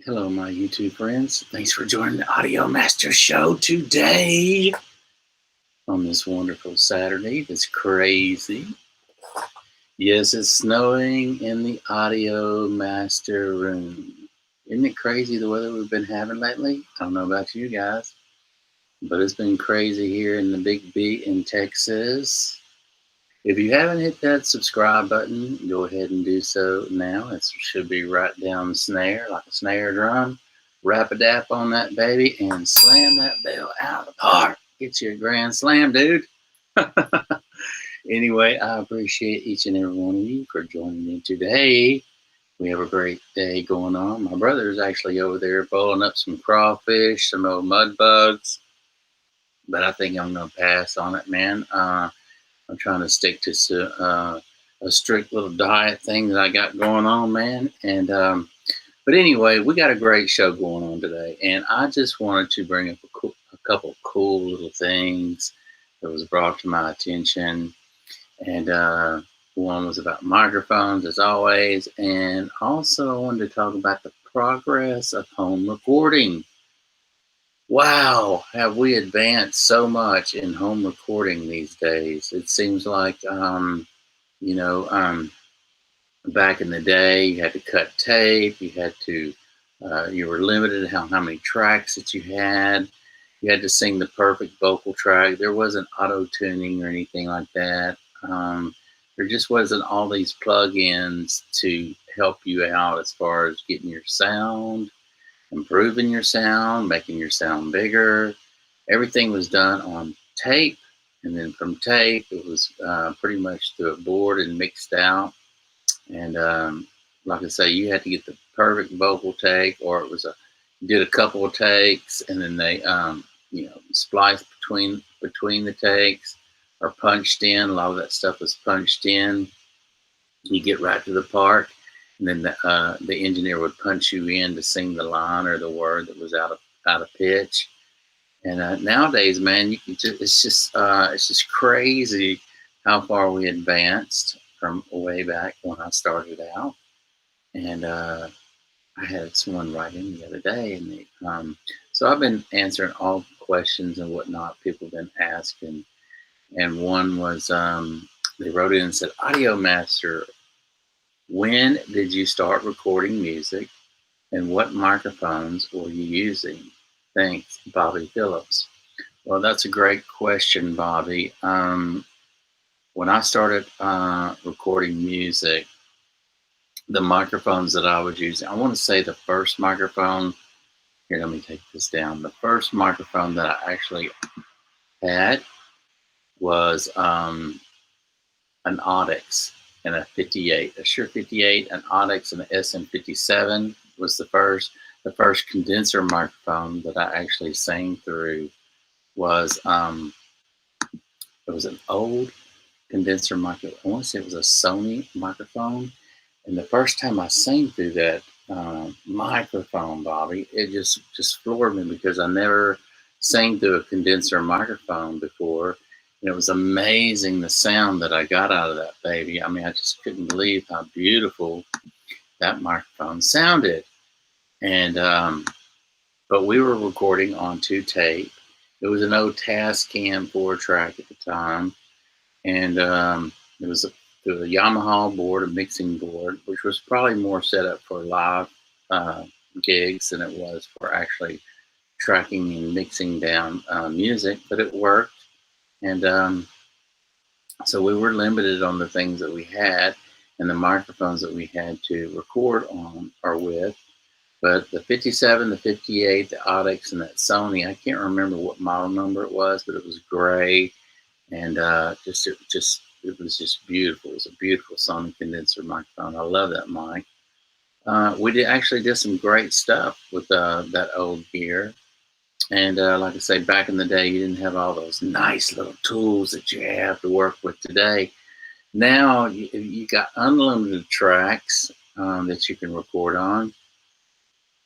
Hello, my YouTube friends. Thanks for joining the Audio Master Show today on this wonderful Saturday. It's crazy. Yes, it's snowing in the Audio Master room. Isn't it crazy the weather we've been having lately? I don't know about you guys, but it's been crazy here in the Big B in Texas. If you haven't hit that subscribe button, go ahead and do so now. It should be right down the snare, like a snare drum. Wrap a dap on that baby and slam that bell out of the park. Get you a grand slam, dude. Anyway, I appreciate each and every one of you for joining me today. We have a great day going on. My brother's actually over there pulling up some crawfish, some old mud bugs, but I think I'm going to pass on it, man. I'm trying to stick to a strict little diet thing that I got going on, man. But anyway, we got a great show going on today, and I just wanted to bring up a couple cool little things that was brought to my attention. And one was about microphones, as always, and also I wanted to talk about the progress of home recording. Wow, have we advanced so much in home recording these days? It seems like, you know, back in the day, you had to cut tape, you were limited how many tracks that you had. You had to sing the perfect vocal track. There wasn't auto tuning or anything like that. There just wasn't all these plugins to help you out as far as getting your sound, improving your sound, making your sound bigger. Everything was done on tape, and then from tape, it was pretty much to a board and mixed out. And like I say, you had to get the perfect vocal take, or it was you did a couple of takes, and then they spliced between the takes or punched in. A lot of that stuff was punched in. You get right to the part, and then the engineer would punch you in to sing the line or the word that was out of pitch. And nowadays, man, you can it's just crazy how far we advanced from way back when I started out. And I had someone write in the other day, and so I've been answering all questions and whatnot people have been asking. And one was they wrote in and said, "Audio Master, when did you start recording music, and what microphones were you using? Thanks, Bobby Phillips." Well, that's a great question, Bobby. When I started recording music, the microphones that I was using, I want to say the first microphone, here, let me take this down. The first microphone that I actually had was an Audix and a 58, a Shure 58, an Audix, and an SM57 was the first. The first condenser microphone that I actually sang through was it was an old condenser microphone. I want to say it was a Sony microphone. And the first time I sang through that microphone, Bobby, it just floored me because I never sang through a condenser microphone before. And it was amazing the sound that I got out of that baby. I mean, I just couldn't believe how beautiful that microphone sounded. And but we were recording on 2 tape. It was an old Tascam 4-track at the time, and it was a Yamaha board, a mixing board, which was probably more set up for live gigs than it was for actually tracking and mixing down music, but it worked. And so we were limited on the things that we had and the microphones that we had to record on or with. But the 57, the 58, the Audix, and that Sony, I can't remember what model number it was, but it was gray, and it was just beautiful. It was a beautiful Sony condenser microphone. I love that mic. We actually did some great stuff with that old gear. And like I say, back in the day, you didn't have all those nice little tools that you have to work with today. Now you got unlimited tracks that you can record on.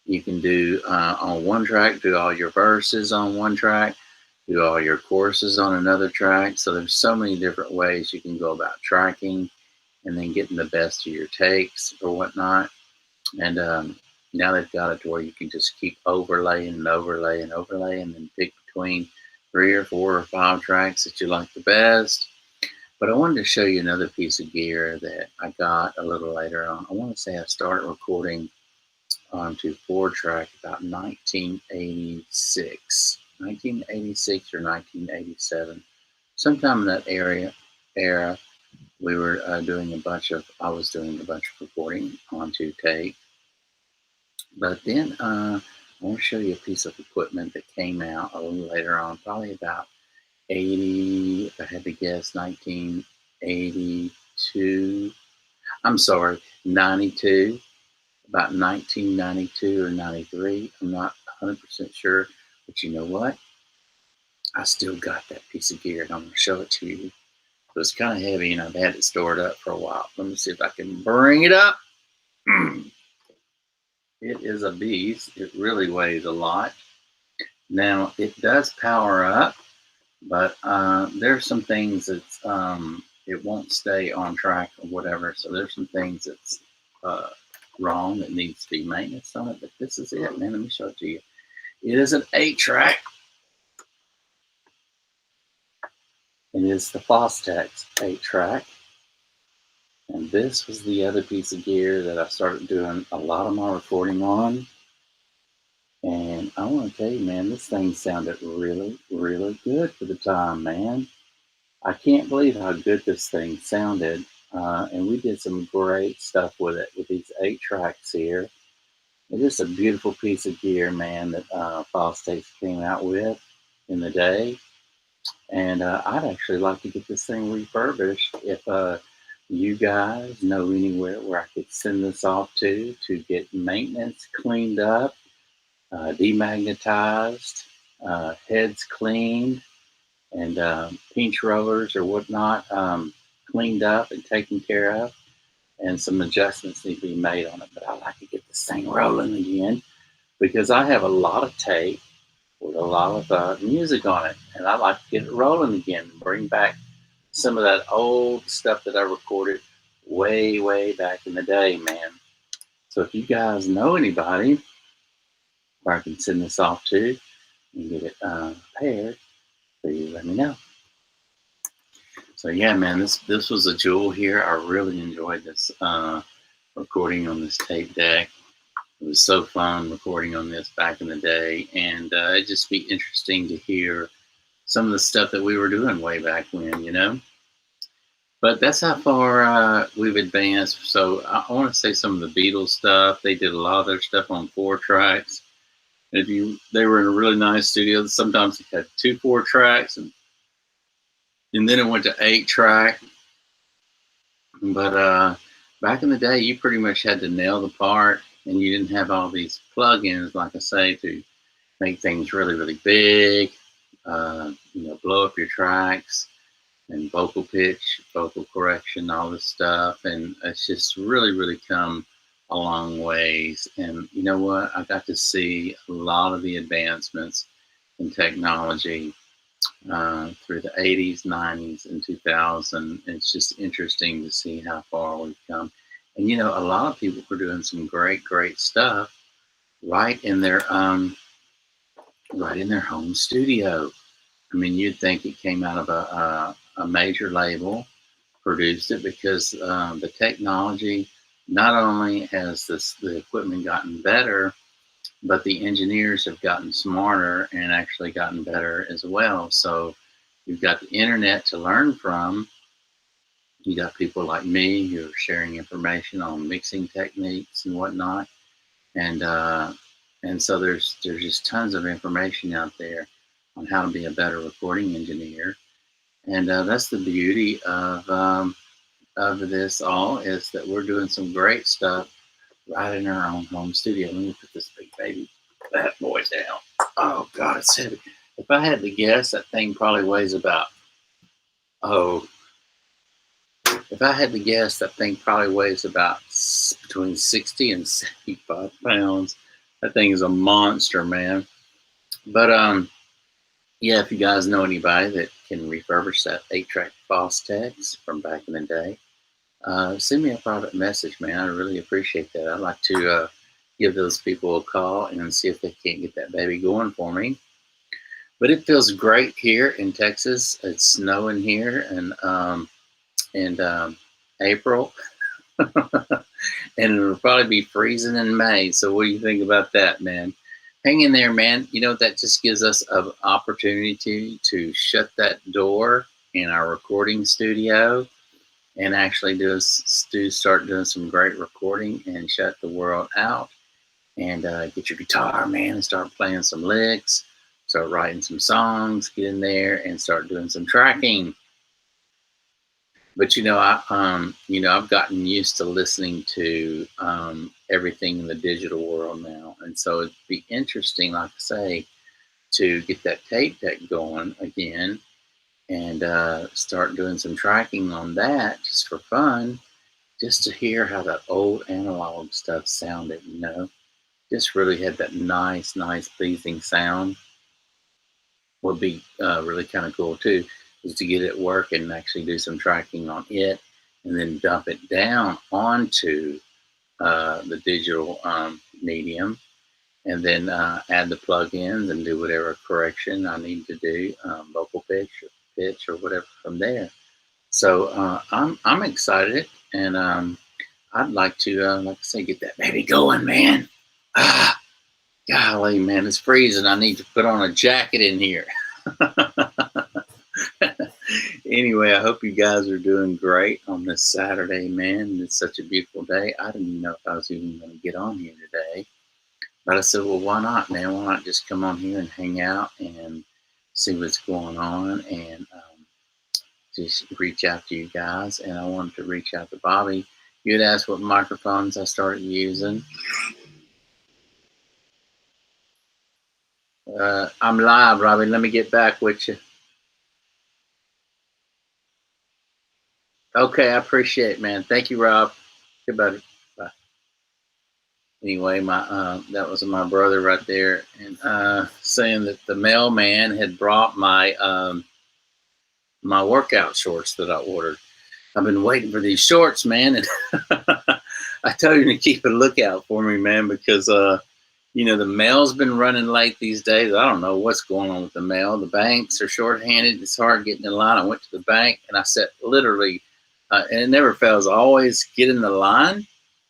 You can do on one track, do all your verses on one track, do all your choruses on another track. So there's so many different ways you can go about tracking and then getting the best of your takes or whatnot. And Now they've got it to where you can just keep overlaying and overlaying and overlaying and then pick between 3 or 4 or 5 tracks that you like the best. But I wanted to show you another piece of gear that I got a little later on. I want to say I started recording onto 4-track about 1986 or 1987. Sometime in that era, we were I was doing a bunch of recording onto tape. But then I want to show you a piece of equipment that came out a little later on, probably about 80, if I had to guess, 1982. I'm sorry, 92, about 1992 or 93. I'm not 100% sure, but you know what? I still got that piece of gear and I'm going to show it to you. So it's kind of heavy and I've had it stored up for a while. Let me see if I can bring it up. It is a beast. It really weighs a lot. Now, it does power up, but there's some things that it won't stay on track or whatever. So there's some things that's wrong that needs to be maintenance on it. But this is it, man. Let me show it to you. It is an 8-track. It is the Fostex 8-track. And this was the other piece of gear that I started doing a lot of my recording on. And I want to tell you, man, this thing sounded really, really good for the time, man. I can't believe how good this thing sounded. And we did some great stuff with it, with these 8 tracks here. It's just a beautiful piece of gear, man, that Fostex came out with in the day. And I'd actually like to get this thing refurbished. If you guys know anywhere where I could send this off to get maintenance cleaned up, demagnetized, heads cleaned, and pinch rollers or whatnot cleaned up and taken care of, and some adjustments need to be made on it. But I like to get this thing rolling again because I have a lot of tape with a lot of music on it, and I like to get it rolling again and bring back some of that old stuff that I recorded way, way back in the day, man. So if you guys know anybody where I can send this off to and get it repaired, please let me know. So yeah, man, this was a jewel here. I really enjoyed this recording on this tape deck. It was so fun recording on this back in the day, and it'd just be interesting to hear some of the stuff that we were doing way back when, you know. But that's how far we've advanced. So I want to say some of the Beatles stuff. They did a lot of their stuff on 4 tracks. They were in a really nice studio. Sometimes they had 2 4-tracks, and then it went to 8-track. But back in the day, you pretty much had to nail the part, and you didn't have all these plugins, like I say, to make things really, really big. Blow up your tracks and vocal pitch, vocal correction, all this stuff. And it's just really, really come a long ways. And you know what? I got to see a lot of the advancements in technology through the 80s, 90s, and 2000. It's just interesting to see how far we've come. And you know, a lot of people were doing some great, great stuff right in their home studio. I mean, you'd think it came out of a major label, produced it, because the technology, not only has the equipment gotten better, but the engineers have gotten smarter and actually gotten better as well. So you've got the internet to learn from. You got people like me who are sharing information on mixing techniques and whatnot, and so there's just tons of information out there on how to be a better recording engineer. And that's the beauty of this all, is that we're doing some great stuff right in our own home studio. Let me put this big baby, that boy, down. Oh God, it's heavy. If I had to guess, that thing probably weighs about, if I had to guess, that thing probably weighs about between 60 and 75 pounds. That thing is a monster, man. But yeah, if you guys know anybody that can refurbish that 8-track Fostex from back in the day, send me a private message, man. I really appreciate that. I'd like to give those people a call and see if they can't get that baby going for me. But it feels great here in Texas. It's snowing here in April, and it'll probably be freezing in May. So what do you think about that, man? Hang in there, man. You know, that just gives us an opportunity to shut that door in our recording studio and actually start doing some great recording and shut the world out and get your guitar, man, and start playing some licks, start writing some songs, get in there and start doing some tracking. But I've gotten used to listening to everything in the digital world now, and so it'd be interesting, like I say, to get that tape deck going again and start doing some tracking on that just for fun, just to hear how that old analog stuff sounded. Just really had that nice, pleasing sound. Would be really kind of cool too, is to get it working and actually do some tracking on it, and then dump it down onto the digital medium, and then add the plugins and do whatever correction I need to do, vocal pitch or whatever from there. So I'm excited, and I'd like to, like I say, get that baby going, man. Ah, golly, man, it's freezing. I need to put on a jacket in here. Anyway, I hope you guys are doing great on this Saturday, man. It's such a beautiful day. I didn't even know if I was even going to get on here today. But I said, well, why not, man? Why not just come on here and hang out and see what's going on, and just reach out to you guys. And I wanted to reach out to Bobby. You had asked what microphones I started using. I'm live, Robbie. Let me get back with you. Okay, I appreciate it, man. Thank you, Rob. Good buddy. Bye. Anyway, that was my brother right there, and saying that the mailman had brought my workout shorts that I ordered. I've been waiting for these shorts, man, and I told him to keep a lookout for me, man, because the mail's been running late these days. I don't know what's going on with the mail. The banks are shorthanded. It's hard getting in line. I went to the bank and I said, literally, and it never fails. I always get in the line.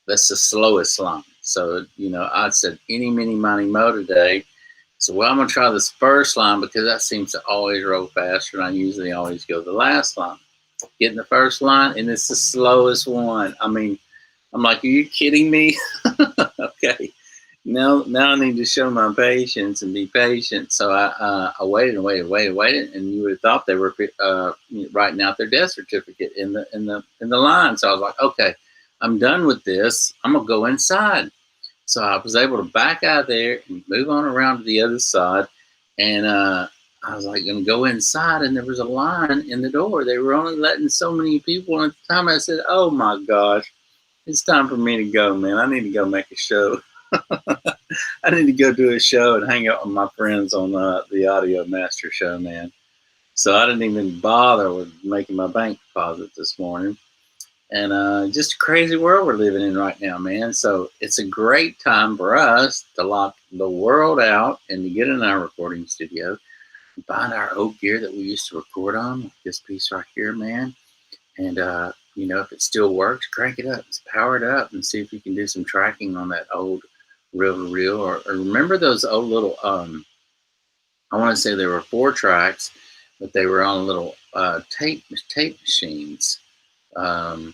That's the slowest line. So, I said, any, mini, money, mo today. So, well, I'm going to try this first line because that seems to always roll faster. And I usually always go the last line. Get in the first line, and it's the slowest one. I mean, I'm like, are you kidding me? Okay. Now I need to show my patience and be patient. So I waited and waited, and you would have thought they were writing out their death certificate in the line. So I was like, okay, I'm done with this. I'm gonna go inside. So I was able to back out of there and move on around to the other side, and I was like gonna go inside, and there was a line in the door. They were only letting so many people in at the time. I said, oh my gosh, it's time for me to go, man. I need to go make a show. I need to go do a show and hang out with my friends on the Audio Master Show, man. So I didn't even bother with making my bank deposit this morning. And just a crazy world we're living in right now, man. So it's a great time for us to lock the world out and to get in our recording studio and find our old gear that we used to record on, like this piece right here, man. And, if it still works, crank it up, power it up, and see if you can do some tracking on that old reel-to-reel. Or remember those old little, I want to say there were 4 tracks, but they were on little tape machines. Not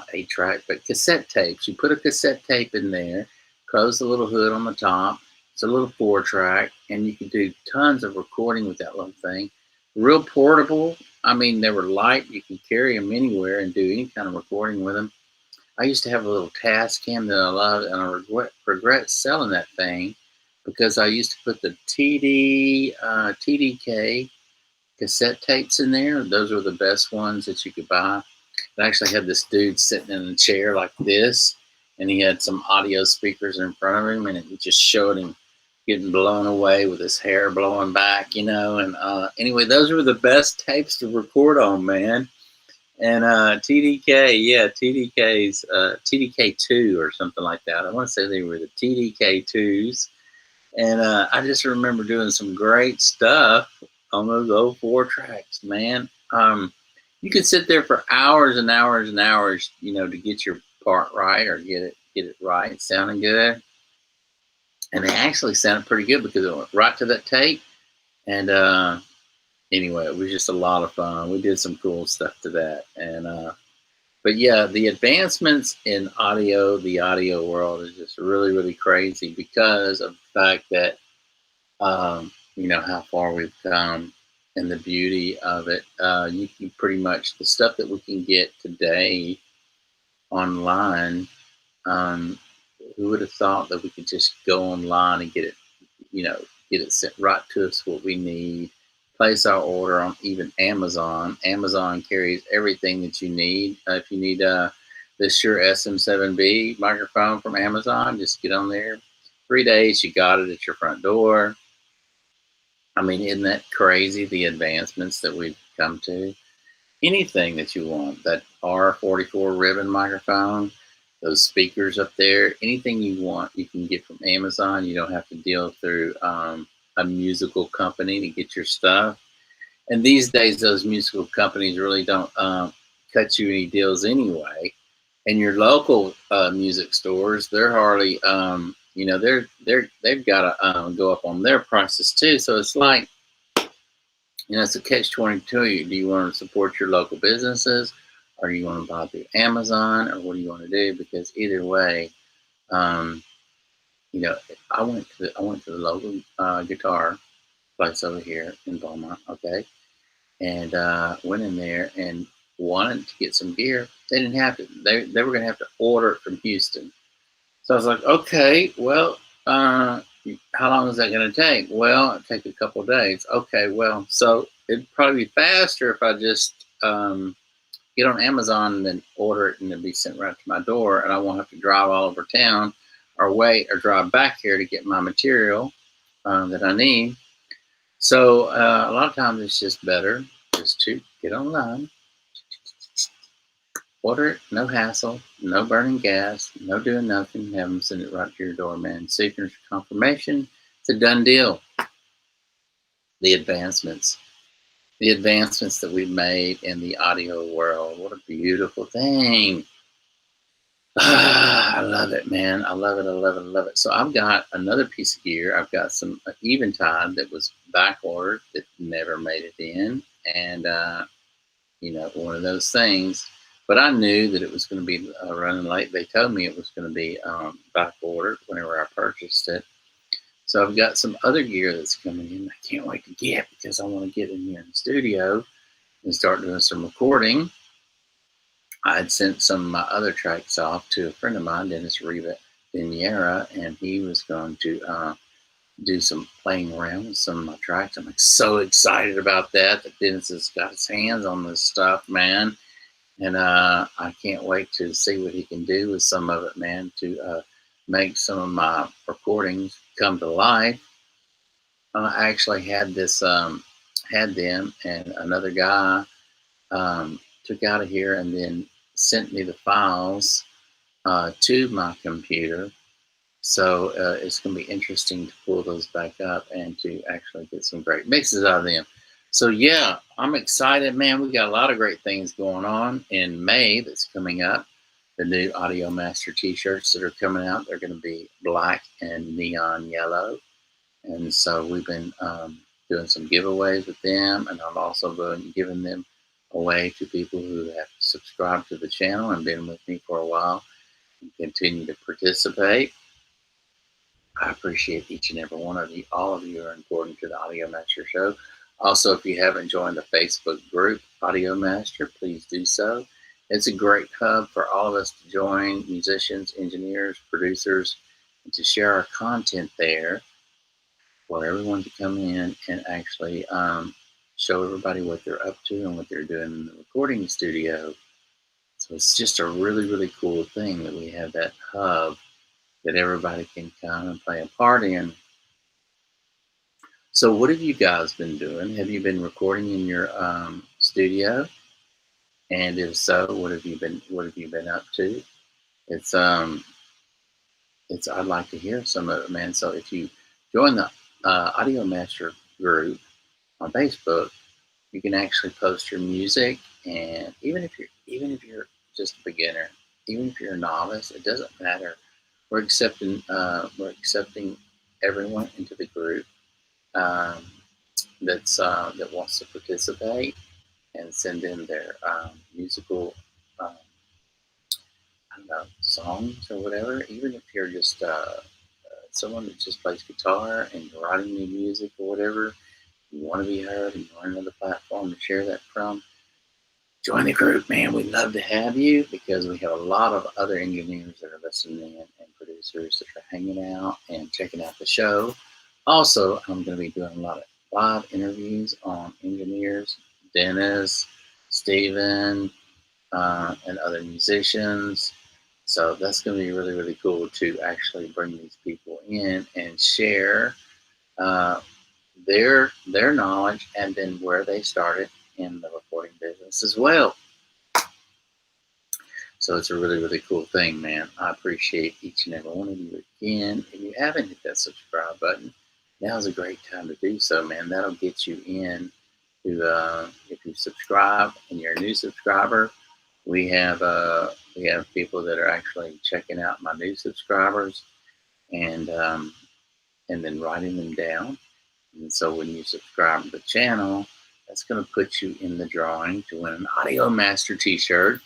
8-track, but cassette tapes. You put a cassette tape in there, close the little hood on the top. It's a little 4-track, and you could do tons of recording with that little thing. Real portable. I mean, they were light. You can carry them anywhere and do any kind of recording with them. I used to have a little Tascam that I loved, and I regret selling that thing because I used to put the TDK cassette tapes in there. Those were the best ones that you could buy. I actually had this dude sitting in a chair like this, and he had some audio speakers in front of him, and it just showed him getting blown away with his hair blowing back, And anyway, those were the best tapes to record on, man. And TDK, yeah, TDK's TDK2 or something like that. I want to say they were the TDK2s. And I just remember doing some great stuff on those old 4 tracks, man. You could sit there for hours and hours and hours, to get your part right or get it right, sounding good. And they actually sounded pretty good because it went right to that tape. And anyway, it was just a lot of fun. We did some cool stuff to that. And but yeah, the advancements in audio, the audio world is just really, really crazy because of the fact that how far we've come and the beauty of it. You can pretty much the stuff that we can get today online. Um, who would have thought that we could just go online and get it, you know, get it sent right to us what we need. Place our order on even Amazon. Amazon carries everything that you need. If you need this Shure SM7B microphone from Amazon, just get on there. 3 days, you got it at your front door. I mean, isn't that crazy? The advancements that we've come to. Anything that you want, that R44 ribbon microphone, those speakers up there, anything you want, you can get from Amazon. You don't have to deal through a musical company to get your stuff. And these days, those musical companies really don't cut you any deals anyway. And your local music stores, they're hardly, they've got to go up on their prices too. So it's like, it's a catch-22. Do you want to support your local businesses, or do you want to buy through Amazon, or what do you want to do? Because either way, um, you know, I went to the local guitar place over here in Beaumont, okay, and went in there and wanted to get some gear. They didn't have to. They were going to have to order it from Houston. So I was like, okay, well, how long is that going to take? Well, it'll take a couple of days. Okay, well, so it'd probably be faster if I just get on Amazon and then order it and it'll be sent right to my door, and I won't have to drive all over town or wait or drive back here to get my material that I need. So a lot of times it's just better just to get online, order it, no hassle, no burning gas, no doing nothing. Have them send it right to your door, man. Signature confirmation. It's a done deal. The advancements. The advancements that we've made in the audio world. What a beautiful thing. I love it, man. I love it. I love it. I love it. So I've got another piece of gear. I've got some Eventide that was back ordered that never made it in. And one of those things. But I knew that it was going to be running late. They told me it was going to be back ordered whenever I purchased it. So I've got some other gear that's coming in. I can't wait to get because I want to get in here in the studio and start doing some recording. I had sent some of my other tracks off to a friend of mine, Dennis Riva Viniera, and he was going to do some playing around with some of my tracks. I'm like so excited about that Dennis has got his hands on this stuff, man. And I can't wait to see what he can do with some of it, man, to make some of my recordings come to life. I actually had them and another guy took out of here and then sent me the files to my computer. So it's going to be interesting to pull those back up and to actually get some great mixes out of them. So yeah, I'm excited, man. We got a lot of great things going on in May that's coming up. The new Audio Master t-shirts that are coming out, they're going to be black and neon yellow. And so we've been doing some giveaways with them, and I've also been giving them away to people who have subscribed to the channel and been with me for a while and continue to participate. I appreciate each and every one of you. All of you are important to the Audio Master Show. Also, if you haven't joined the Facebook group, Audio Master, please do so. It's a great hub for all of us to join, musicians, engineers, producers, and to share our content there for everyone to come in and actually show everybody what they're up to and what they're doing in the recording studio. So it's just a really, really cool thing that we have that hub that everybody can come and play a part in. So what have you guys been doing? Have you been recording in your studio? And if so, what have you been up to? It's um it's I'd like to hear some of it, man. So if you join the Audio Master group on Facebook, you can actually post your music, and even if you're just a beginner, even if you're a novice, it doesn't matter. We're accepting everyone into the group um, that wants to participate and send in their musical um, I don't know, songs or whatever. Even if you're just someone that just plays guitar and you're writing new music or whatever, you want to be heard and you want another platform to share that from, join the group, man. We'd love to have you because we have a lot of other engineers that are listening in and producers that are hanging out and checking out the show. Also, I'm going to be doing a lot of live interviews on engineers, Dennis, Steven, and other musicians. So that's going to be really, really cool to actually bring these people in and share uh, their knowledge and then where they started in the recording business as well. So it's a really, really cool thing, man. I appreciate each and every one of you again. If you haven't hit that subscribe button, now's a great time to do so, man. That'll get you in to if you subscribe and you're a new subscriber. We have people that are actually checking out my new subscribers and um, and then writing them down. And so when you subscribe to the channel, that's going to put you in the drawing to win an Audio Master t-shirt.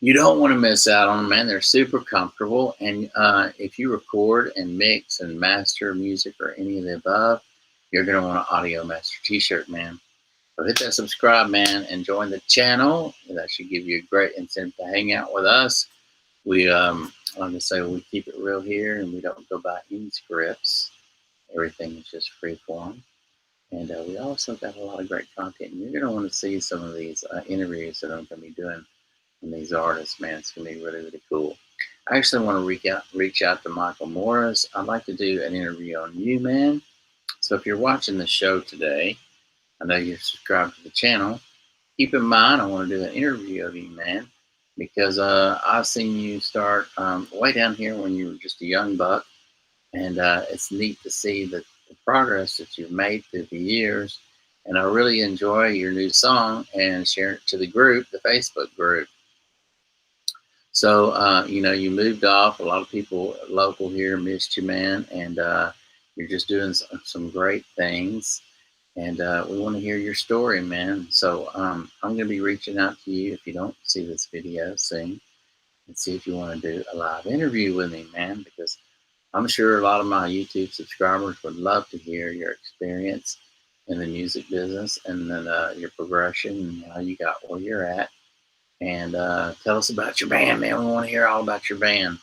You don't want to miss out on them, man. They're super comfortable. And if you record and mix and master music or any of the above, you're going to want an Audio Master t-shirt, man. So hit that subscribe, man, and join the channel. That should give you a great incentive to hang out with us. Like I say, we keep it real here, and we don't go by any scripts. Everything is just free form. And we also got a lot of great content. And you're going to want to see some of these interviews that I'm going to be doing from these artists, man. It's going to be really, really cool. I actually want to reach out to Michael Morris. I'd like to do an interview on you, man. So if you're watching the show today, I know you're subscribed to the channel. Keep in mind, I want to do an interview of you, man, because I've seen you start way down here when you were just a young buck. And it's neat to see the progress that you've made through the years. And I really enjoy your new song and share it to the group, the Facebook group. So, you moved off. A lot of people local here missed you, man. And you're just doing some great things. And we want to hear your story, man. So I'm going to be reaching out to you if you don't see this video soon and see if you want to do a live interview with me, man, because I'm sure a lot of my YouTube subscribers would love to hear your experience in the music business and then your progression and how you got where you're at. And tell us about your band, man. We want to hear all about your band.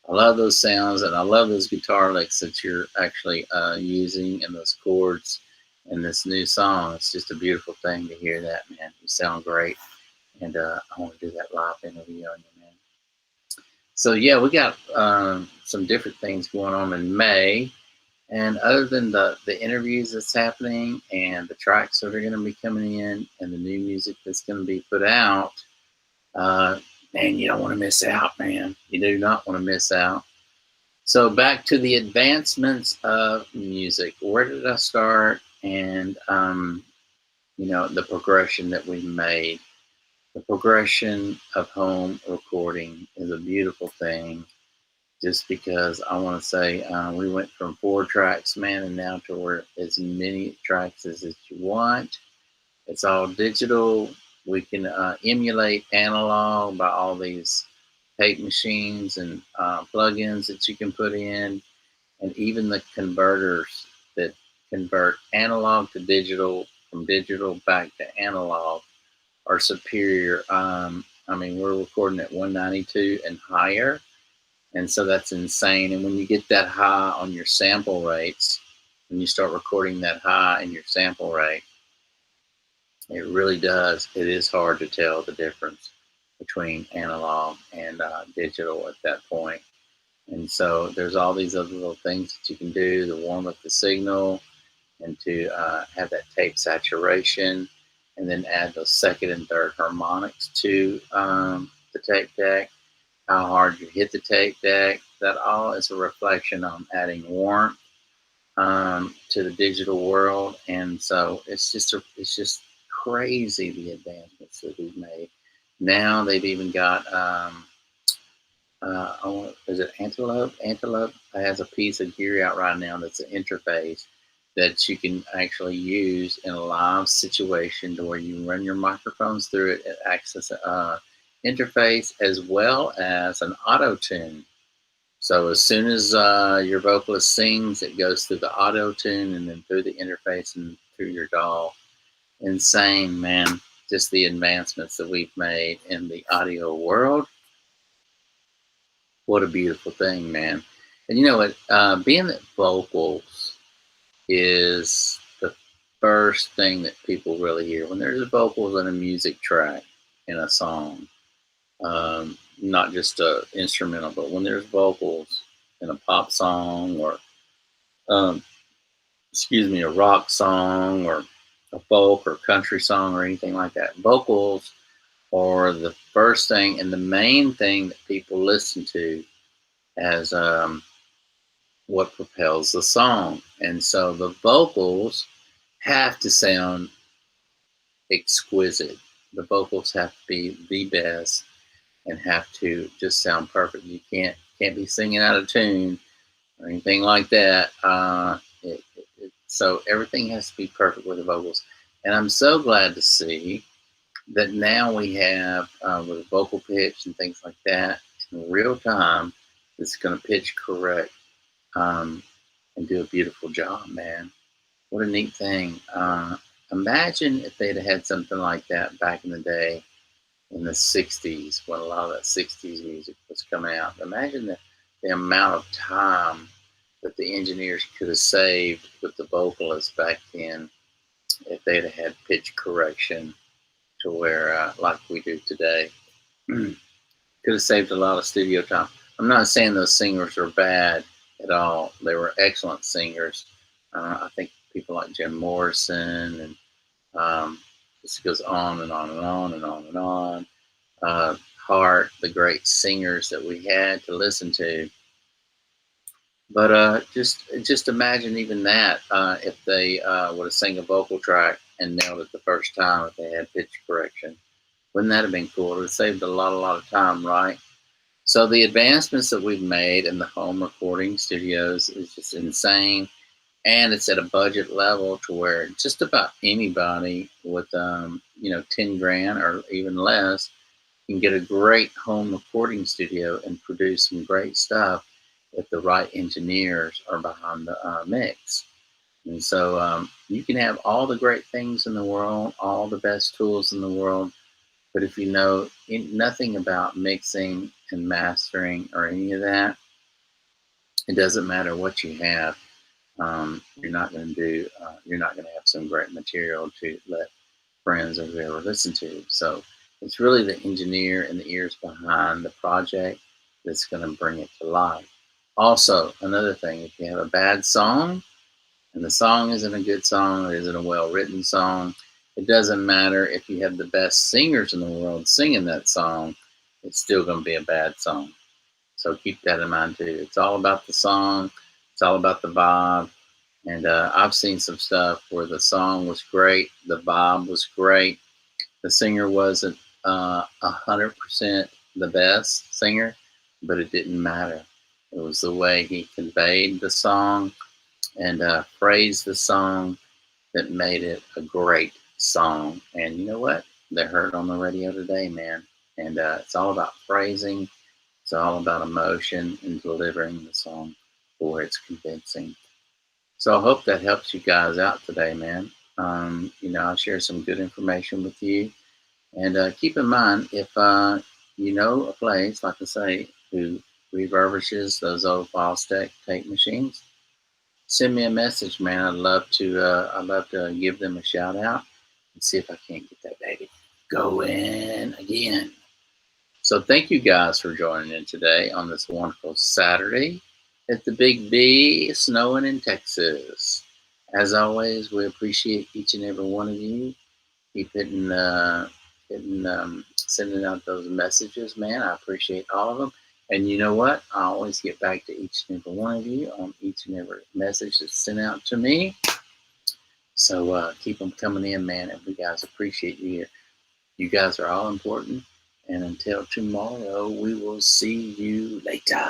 I love those sounds and I love those guitar licks that you're actually using and those chords in this new song. It's just a beautiful thing to hear that, man. You sound great. And I want to do that live interview on you, man. So, yeah, we got some different things going on in May. And other than the interviews that's happening and the tracks that are going to be coming in and the new music that's going to be put out, man, you don't want to miss out, man. You do not want to miss out. So back to the advancements of music. Where did I start? And, the progression that we made. The progression of home recording is a beautiful thing. Just because I want to say we went from 4 tracks, man, and now to where as many tracks as you want. It's all digital. We can emulate analog by all these tape machines and plugins that you can put in, and even the converters that convert analog to digital, from digital back to analog, are superior. We're recording at 192 and higher, and so that's insane. And when you get that high on your sample rates, when you start recording that high in your sample rate, it really does. It is hard to tell the difference between analog and digital at that point. And so there's all these other little things that you can do to warm up the signal and to have that tape saturation. and then add those second and third harmonics to the tape deck, how hard you hit the tape deck. That all is a reflection on adding warmth to the digital world, and so it's just crazy the advancements that we've made. Now they've even got is it Antelope? Antelope has a piece of gear out right now that's an interface that you can actually use in a live situation to where you run your microphones through it and access a interface as well as an auto tune. So as soon as your vocalist sings, it goes through the auto tune and then through the interface and through your DAW. Insane, man. Just the advancements that we've made in the audio world. What a beautiful thing, man. And you know what? Being that vocals is the first thing that people really hear when there's vocals in a music track in a song, not just a instrumental, but when there's vocals in a pop song or um, excuse me, a rock song or a folk or country song or anything like that. Vocals are the first thing and the main thing that people listen to as what propels the song. And so the vocals have to sound exquisite. The vocals have to be the best and have to just sound perfect. You can't be singing out of tune or anything like that. So everything has to be perfect with the vocals. And I'm so glad to see that now we have with vocal pitch and things like that in real time. It's going to pitch correct and do a beautiful job, man. What a neat thing. Imagine if they'd had something like that back in the day in the 60s when a lot of that 60s music was coming out. Imagine the amount of time that the engineers could have saved with the vocalists back then if they'd have had pitch correction to where, like we do today. Could have saved a lot of studio time. I'm not saying those singers are bad at all. They were excellent singers. I think people like Jim Morrison and this goes on and on and on and on and on. Hart, the great singers that we had to listen to. But just imagine even that if they would have sang a vocal track and nailed it the first time if they had pitch correction. Wouldn't that have been cool? It would have saved a lot of time, right? So the advancements that we've made in the home recording studios is just insane. And it's at a budget level to where just about anybody with 10 grand or even less can get a great home recording studio and produce some great stuff if the right engineers are behind the mix. And so you can have all the great things in the world, all the best tools in the world, but if you know nothing about mixing and mastering or any of that, it doesn't matter what you have. You're not going to do. You're not going to have some great material to let friends or whoever listen to. So it's really the engineer and the ears behind the project that's going to bring it to life. Also, another thing, if you have a bad song and the song isn't a good song, it isn't a well-written song, it doesn't matter if you have the best singers in the world singing that song, it's still going to be a bad song. So keep that in mind too. It's all about the song. It's all about the vibe. And I've seen some stuff where the song was great, the vibe was great, the singer wasn't 100% the best singer, but it didn't matter. It was the way he conveyed the song and phrased the song that made it a great song. And you know what? They're heard on the radio today, man. And it's all about phrasing. It's all about emotion and delivering the song where it's convincing. So I hope that helps you guys out today, man. I'll share some good information with you. And keep in mind, if you know a place, like I say, who refurbishes those old Fostex tape machines, send me a message, man. I'd love to give them a shout out and see if I can't get that baby going again. So thank you guys for joining in today on this wonderful Saturday at the Big B, snowing in Texas. As always, we appreciate each and every one of you. keep sending out those messages, man. I appreciate all of them. And you know what? I always get back to each and every one of you on each and every message that's sent out to me. So keep them coming in, man. And we guys appreciate you. You guys are all important. And until tomorrow, we will see you later.